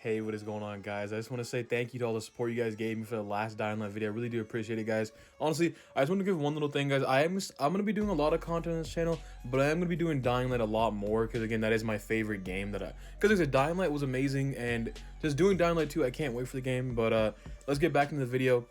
Hey, what is going on, guys? I just want to say thank you to all the support you guys gave me for the last Dying Light video. I really do appreciate it, guys. Honestly, I just want to give one little thing, guys. I'm gonna be doing a lot of content on this channel, but I am gonna be doing Dying Light a lot more because again, that is my favorite game because like I said, Dying Light was amazing, and just doing Dying Light 2, I can't wait for the game. But let's get back into the video.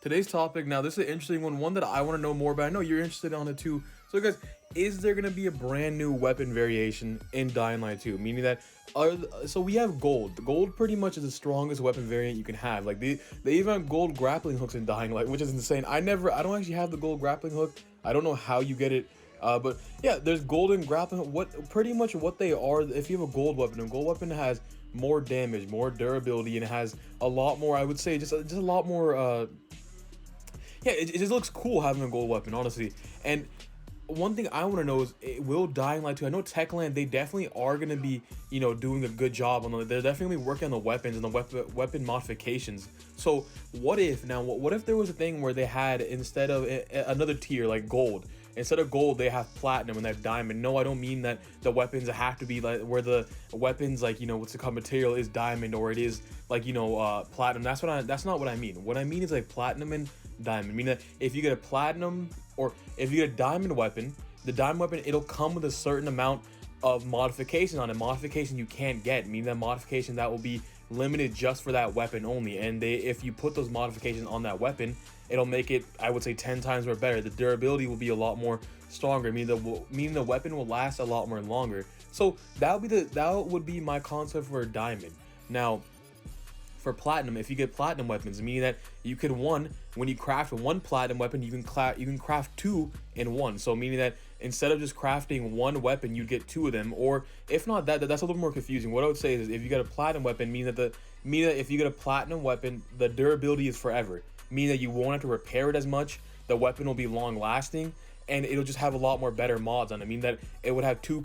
Today's topic, now this is an interesting one that I want to know more about. I know you're interested on it too. So guys, is there going to be a brand new weapon variation in Dying Light 2? Meaning that, so we have gold. Gold pretty much is the strongest weapon variant you can have. Like they even have gold grappling hooks in Dying Light, which is insane. I don't actually have the gold grappling hook. I don't know how you get it. But yeah, there's golden grappling. Pretty much what they are, if you have a gold weapon has more damage, more durability, and it has a lot more, I would say, just a lot more, yeah, it just looks cool having a gold weapon, honestly. And one thing I want to know is, will Dying Light 2, I know Techland, they definitely are going to be, you know, doing a good job on they're definitely working on the weapons and the weapon modifications. So what if there was a thing where they had, instead of another tier like gold, instead of gold they have platinum and they have diamond? No, I don't mean that the weapons have to be like where the weapons, like, you know, what's it called, material is diamond, or it is like, you know, platinum. That's not what I mean. What I mean is like platinum and diamond. I mean that if you get a platinum, or if you get a diamond weapon, the diamond weapon, it'll come with a certain amount of modification on it. Modification you can't get, meaning that modification that will be limited just for that weapon only. And if you put those modifications on that weapon, it'll make it, I would say, 10 times more better. The durability will be a lot more stronger, meaning the weapon will last a lot more longer. So that would be my concept for a diamond. Now, for platinum, if you get platinum weapons, meaning that you could, when you craft one platinum weapon, you can craft two in one. So meaning that instead of just crafting one weapon, you'd get two of them. Or if not that's a little more confusing. What I would say is, if you get a platinum weapon, meaning that if you get a platinum weapon, the durability is forever, meaning that you won't have to repair it as much. The weapon will be long lasting, and it'll just have a lot more better mods on it. I mean that it would have two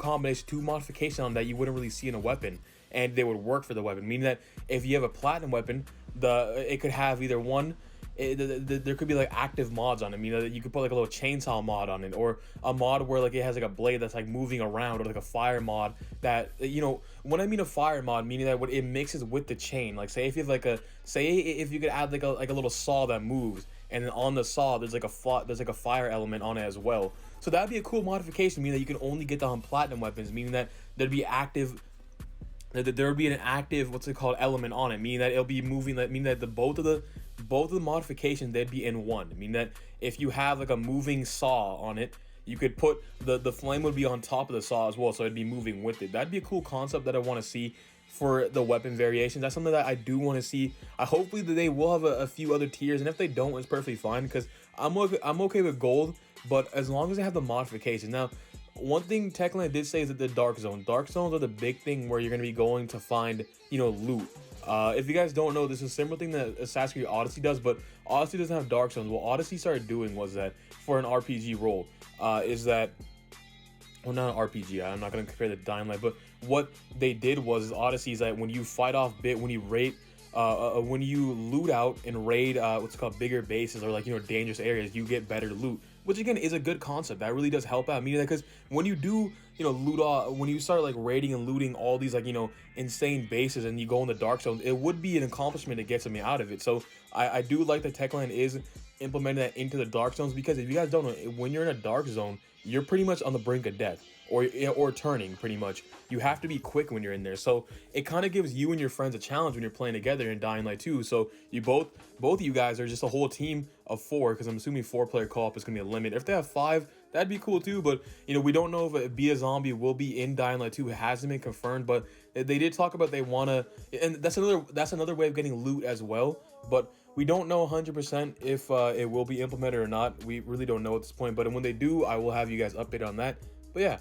modifications on that you wouldn't really see in a weapon, and they would work for the weapon. Meaning that if you have a platinum weapon, it could have either one, there could be like active mods on it. Meaning that you could put like a little chainsaw mod on it, or a mod where like it has like a blade that's like moving around, or like a fire mod that, you know, when I mean a fire mod, meaning that it mixes with the chain. Like say if you have if you could add like a little saw that moves, and then on the saw there's like a fire element on it as well. So that'd be a cool modification, meaning that you can only get that on platinum weapons, meaning that there would be an active, what's it called, element on it, meaning that it'll be moving, meaning that both of the modifications, they'd be in one. Meaning that if you have like a moving saw on it, you could put the flame would be on top of the saw as well, so it'd be moving with it. That'd be a cool concept that I want to see for the weapon variations. That's something that I do want to see. Hopefully that they will have a few other tiers, and if they don't, it's perfectly fine, because I'm okay with gold, but as long as they have the modifications. Now, one thing Techland did say is that the dark zones are the big thing where you're going to be going to find, you know, loot. If you guys don't know, this is a similar thing that Assassin's Creed Odyssey does, but Odyssey doesn't have dark zones. What Odyssey started doing was that, for an RPG role, well, not an RPG, I'm not going to compare the Dying Light, but what they did was, Odyssey is that when you fight off when you loot out and raid what's called bigger bases, or like, you know, dangerous areas, you get better loot, which again is a good concept. That really does help out, meaning that because when you do, you know, when you start like raiding and looting all these, like, you know, insane bases, and you go in the dark zones, it would be an accomplishment to get something out of it. So I do like that Techland is implementing that into the dark zones, because if you guys don't know, when you're in a dark zone, you're pretty much on the brink of death, or turning, pretty much. You have to be quick when you're in there. So it kind of gives you and your friends a challenge when you're playing together in Dying Light 2. So you both of you guys are just a whole team of 4, because I'm assuming 4-player co-op is going to be a limit. If they have 5, that'd be cool too, but, you know, we don't know if Be a Zombie will be in Dying Light 2. It hasn't been confirmed, but they did talk about they want to, and that's another way of getting loot as well, but we don't know 100% if it will be implemented or not. We really don't know at this point, but when they do, I will have you guys update on that. But yeah,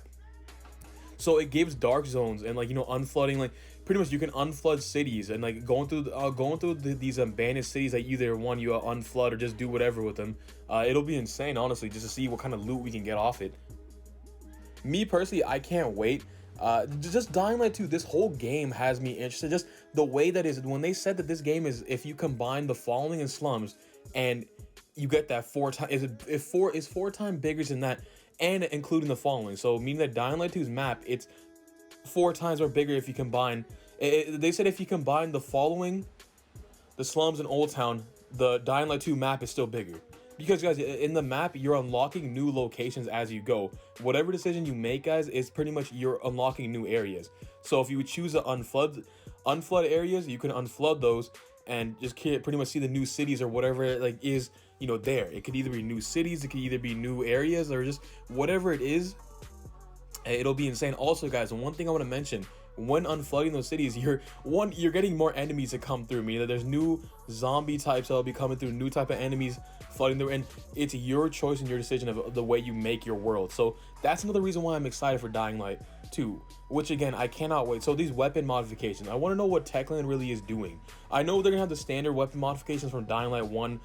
so it gives dark zones, and, like, you know, unflooding, like, pretty much you can unflood cities, and like going through these abandoned cities that either you unflood or just do whatever with them. It'll be insane, honestly, just to see what kind of loot we can get off it. Me personally, I can't wait. Just Dying Light 2, this whole game has me interested. Just the way that is, when they said that this game is, if you combine the Following and Slums, and you get that 4 times, is 4 times bigger than that, and including the Following. So meaning that Dying Light 2's map, it's 4 times more bigger if you combine They said if you combine the following, the slums and Old Town, the Dying Light 2 map is still bigger. Because guys, in the map, you're unlocking new locations as you go. Whatever decision you make, guys, is pretty much you're unlocking new areas. So if you would choose the unflood areas, you can unflood those and just pretty much see the new cities or whatever like is, you know, there. It could either be new cities, it could either be new areas, or just whatever it is. It'll be insane. Also, guys, one thing I want to mention, when unflooding those cities, you're getting more enemies to come through, meaning that there's new zombie types that'll be coming through, new type of enemies flooding through, and it's your choice and your decision of the way you make your world. So that's another reason why I'm excited for Dying Light 2, which again, I cannot wait. So these weapon modifications, I want to know what Techland really is doing. I know they're gonna have the standard weapon modifications from Dying Light 1,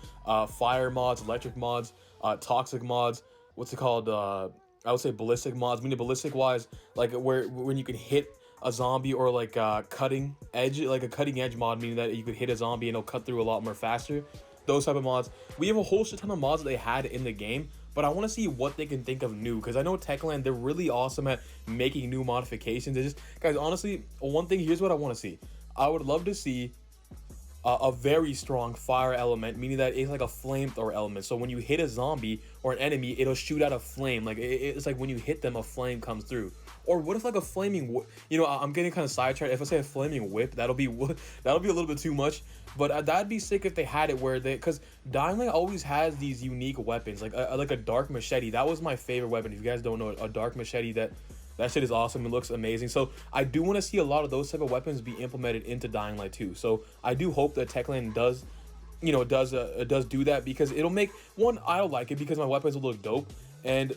fire mods, electric mods, toxic mods, what's it called, I would say ballistic mods, meaning ballistic wise, like when you can hit a zombie, or like cutting edge, like a cutting edge mod, meaning that you could hit a zombie and it'll cut through a lot more faster. Those type of mods. We have a whole shit ton of mods that they had in the game, but I want to see what they can think of new, because I know Techland, they're really awesome at making new modifications. It's just, guys, honestly, one thing, here's what I want to see. I would love to see a very strong fire element, meaning that it's like a flamethrower element. So when you hit a zombie or an enemy, it'll shoot out a flame. Like it's like when you hit them, a flame comes through. Or what if like a flaming, you know, I'm getting kind of sidetracked. If I say a flaming whip, that'll be a little bit too much. But that'd be sick if they had it where because Dying Light always has these unique weapons, like a dark machete. That was my favorite weapon. If you guys don't know, a dark machete, that shit is awesome. It looks amazing. So I do want to see a lot of those type of weapons be implemented into Dying Light 2. So I do hope that Techland does, you know, does do that, because it'll make one. I'll like it because my weapons will look dope, and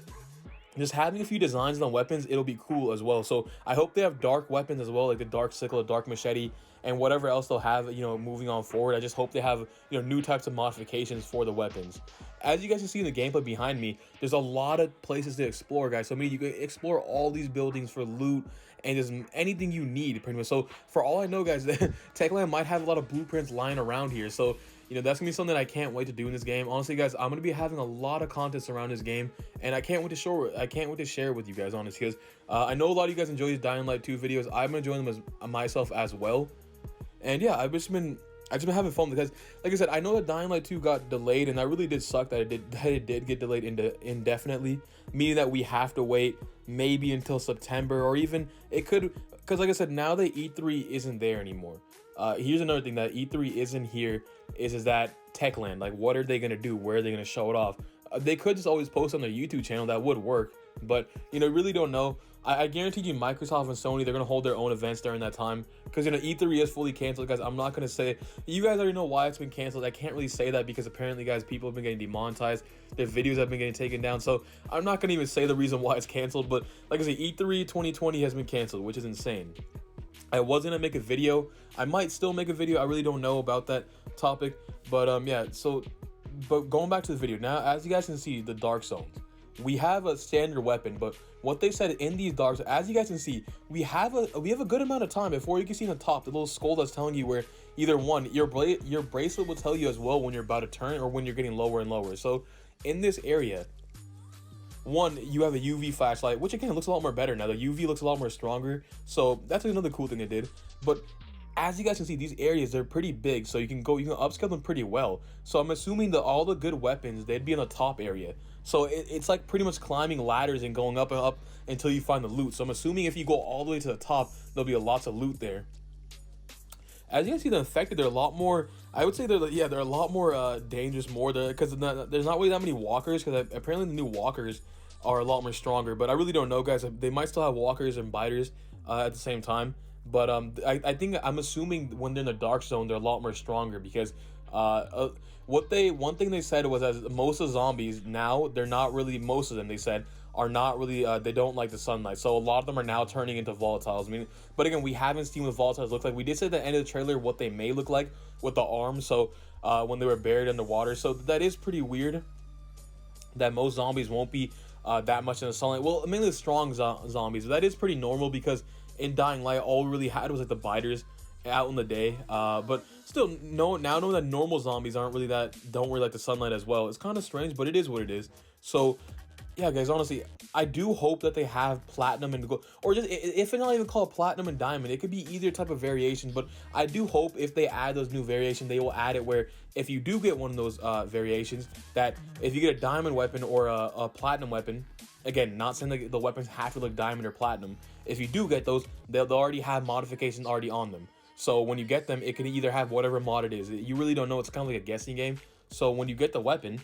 just having a few designs on weapons, it'll be cool as well. So I hope they have dark weapons as well, like the dark sickle, the dark machete, and whatever else they'll have, you know, moving on forward. I just hope they have, you know, new types of modifications for the weapons. As you guys can see in the gameplay behind me, there's a lot of places to explore, guys. So I mean, you can explore all these buildings for loot and just anything you need, pretty much. So for all I know, guys, Techland might have a lot of blueprints lying around here. So, you know, that's gonna be something that I can't wait to do in this game. Honestly, guys, I'm gonna be having a lot of content around this game, and I can't wait to share with you guys, honestly, because I know a lot of you guys enjoy these Dying Light 2 videos. I'm enjoying them as myself as well. And yeah, I've just been having fun, because like I said, I know that Dying Light 2 got delayed, and that really did suck that it did get delayed indefinitely, meaning that we have to wait maybe until September, or even it could, because like I said, now that E3 isn't there anymore. Here's another thing that E3 isn't here is that Techland, like, what are they gonna do? Where are they gonna show it off? They could just always post on their YouTube channel. That would work, but you know, really don't know. I guarantee you Microsoft and Sony, they're going to hold their own events during that time, because, you know, E3 is fully canceled, guys. I'm not going to say, you guys already know why it's been canceled. I can't really say that, because apparently, guys, people have been getting demonetized. Their videos have been getting taken down, so I'm not going to even say the reason why it's canceled. But like I said, E3 2020 has been canceled, which is insane. I was going to make a video. I might still make a video. I really don't know about that topic, but yeah, so, but going back to the video now, as you guys can see, the dark zones, we have a standard weapon, but what they said in these darks, as you guys can see, we have a good amount of time before you can see in the top the little skull that's telling you where either one, your bracelet will tell you as well when you're about to turn or when you're getting lower and lower. So in this area, one, you have a UV flashlight, which again looks a lot more better now. The UV looks a lot more stronger, so that's another cool thing they did. But as you guys can see, these areas, they're pretty big, so you can upscale them pretty well. So I'm assuming that all the good weapons, they'd be in the top area. So it's like pretty much climbing ladders and going up and up until you find the loot. So I'm assuming if you go all the way to the top, there'll be lots of loot there. As you can see, the infected, they're a lot more, I would say they're a lot more dangerous more there, because there's not really that many walkers, because apparently the new walkers are a lot more stronger. But I really don't know, guys. They might still have walkers and biters at the same time. But I'm assuming when they're in the dark zone, they're a lot more stronger, because one thing they said was that most of the zombies now, they're not really, most of them, they said, are not really, they don't like the sunlight. So a lot of them are now turning into volatiles. I mean, but again, we haven't seen what volatiles look like. We did say at the end of the trailer what they may look like with the arms, so when they were buried underwater. So that is pretty weird that most zombies won't be that much in the sunlight. Well, mainly the strong zombies. That is pretty normal, because in Dying Light, all we really had was like the biters out in the day. But still, now knowing that normal zombies don't really like the sunlight as well, it's kind of strange, but it is what it is. So yeah, guys, honestly, I do hope that they have platinum and gold, or just if it's not even called platinum and diamond, it could be either type of variation. But I do hope if they add those new variations, they will add it where if you do get one of those variations, that if you get a diamond weapon or a platinum weapon, again, not saying that the weapons have to look diamond or platinum. If you do get those, they'll already have modifications already on them. So when you get them, it can either have whatever mod it is. You really don't know. It's kind of like a guessing game. So when you get the weapon,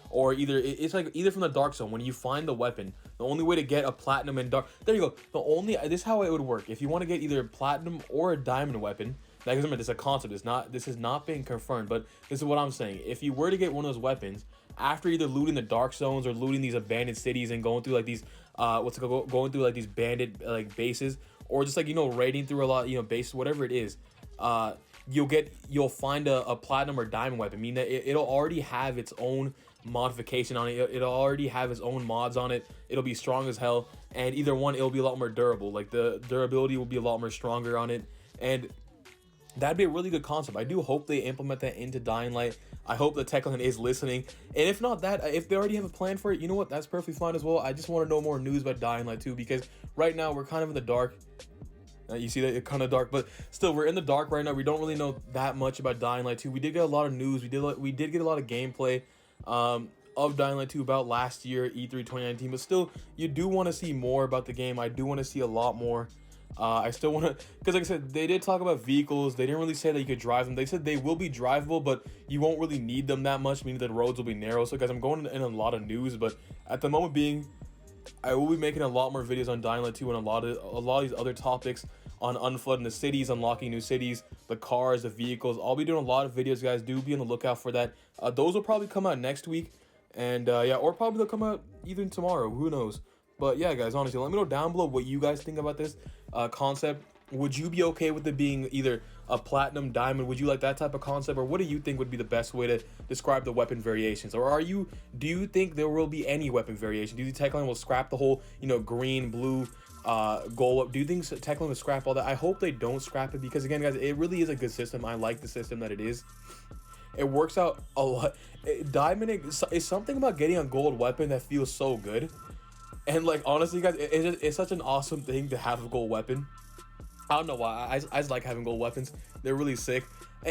or it's like either from the dark zone, when you find the weapon, the only way to get a platinum and dark, there you go, this is how it would work. If you want to get either a platinum or a diamond weapon, like, remember, this is a concept, this is not being confirmed, but this is what I'm saying. If you were to get one of those weapons after either looting the dark zones or looting these abandoned cities and going through like these going through like these bandit like bases, or just like, you know, raiding through a lot, you know, bases, whatever it is, you'll find a platinum or diamond weapon, meaning that it'll already have its own modification on it. It'll already have its own mods on it. It'll be strong as hell, and either one, it'll be a lot more durable. Like, the durability will be a lot more stronger on it, and that'd be a really good concept. I do hope they implement that into Dying Light. I hope the Techland is listening, and if not that, if they already have a plan for it, you know what, that's perfectly fine as well. I just want to know more news about Dying Light 2, because right now we're kind of in the dark. You see that it's kind of dark, but still, we're in the dark right now. We don't really know that much about Dying Light 2. We did get a lot of news. We did get a lot of gameplay of Dying Light 2 about last year, E3 2019, but still, you do want to see more about the game. I do want to see a lot more. I still want to, because like I said, they did talk about vehicles. They didn't really say that you could drive them. They said they will be drivable, but you won't really need them that much, meaning that the roads will be narrow. So guys, I'm going in a lot of news, but at the moment being, I will be making a lot more videos on Dying Light 2 and a lot of these other topics on unflooding the cities, unlocking new cities, the cars, the vehicles. I'll be doing a lot of videos, guys. Do be on the lookout for that. Those will probably come out next week, and yeah, or probably they'll come out even tomorrow. Who knows? But yeah, guys, honestly, let me know down below what you guys think about this concept. Would you be okay with it being either a platinum, diamond? Would you like that type of concept, or what do you think would be the best way to describe the weapon variations? Or do you think there will be any weapon variation? Do you think Techland will scrap the whole, you know, green, blue, gold? Do you think Techland will scrap all that? I hope they don't scrap it, because again, guys, it really is a good system. I like the system that it is. It works out a lot. Diamond is something about getting a gold weapon that feels so good. And like, honestly, guys, it's such an awesome thing to have a gold weapon. I don't know why. I just like having gold weapons. They're really sick.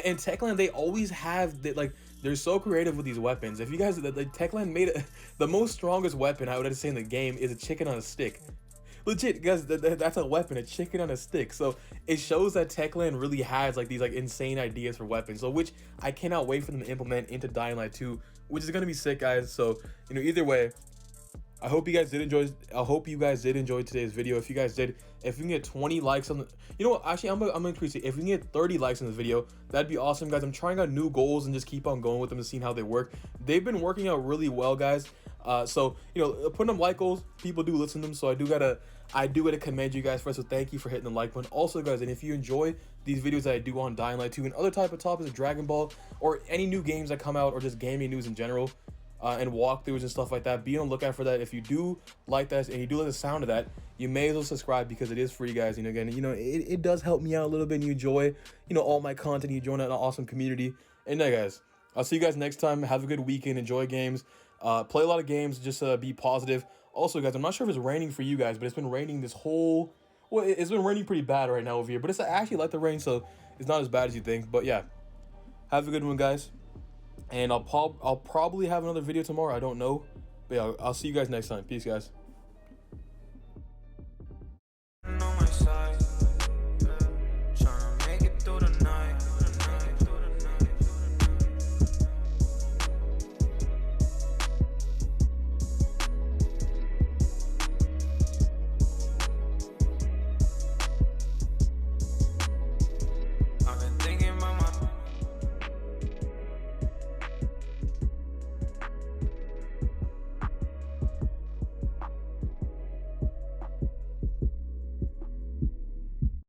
And Techland, they always have, like, they're so creative with these weapons. If you guys, the Techland made it, the most strongest weapon I would have to say in the game is a chicken on a stick. Legit, guys, that's a weapon, a chicken on a stick. So it shows that Techland really has like these like insane ideas for weapons. So which I cannot wait for them to implement into Dying Light 2, which is gonna be sick, guys. So, you know, either way, I hope you guys did enjoy today's video. If you guys did, if we can get 20 likes on the, you know what, actually, I'm gonna increase it. If we can get 30 likes on this video, that'd be awesome, guys. I'm trying out new goals and just keep on going with them and seeing how they work. They've been working out really well, guys. So, you know, putting them like goals, people do listen to them. So I do gotta commend you guys first. So thank you for hitting the like button. Also, guys, and if you enjoy these videos that I do on Dying Light 2 and other type of topics of Dragon Ball or any new games that come out, or just gaming news in general, and walkthroughs and stuff like that, be on the lookout for that. If you do like that and you do like the sound of that, you may as well subscribe, because it is free, guys. You know, again, you know, it does help me out a little bit, and you enjoy, you know, all my content. You join an awesome community. And yeah, guys, I'll see you guys next time. Have a good weekend. Enjoy games. Play a lot of games. Just be positive. Also, guys, I'm not sure if it's raining for you guys, but it's been raining this whole, well, it's been raining pretty bad right now over here, but it's actually like the rain, so it's not as bad as you think. But yeah, have a good one, guys. And I'll probably have another video tomorrow. I don't know. But yeah, I'll see you guys next time. Peace, guys.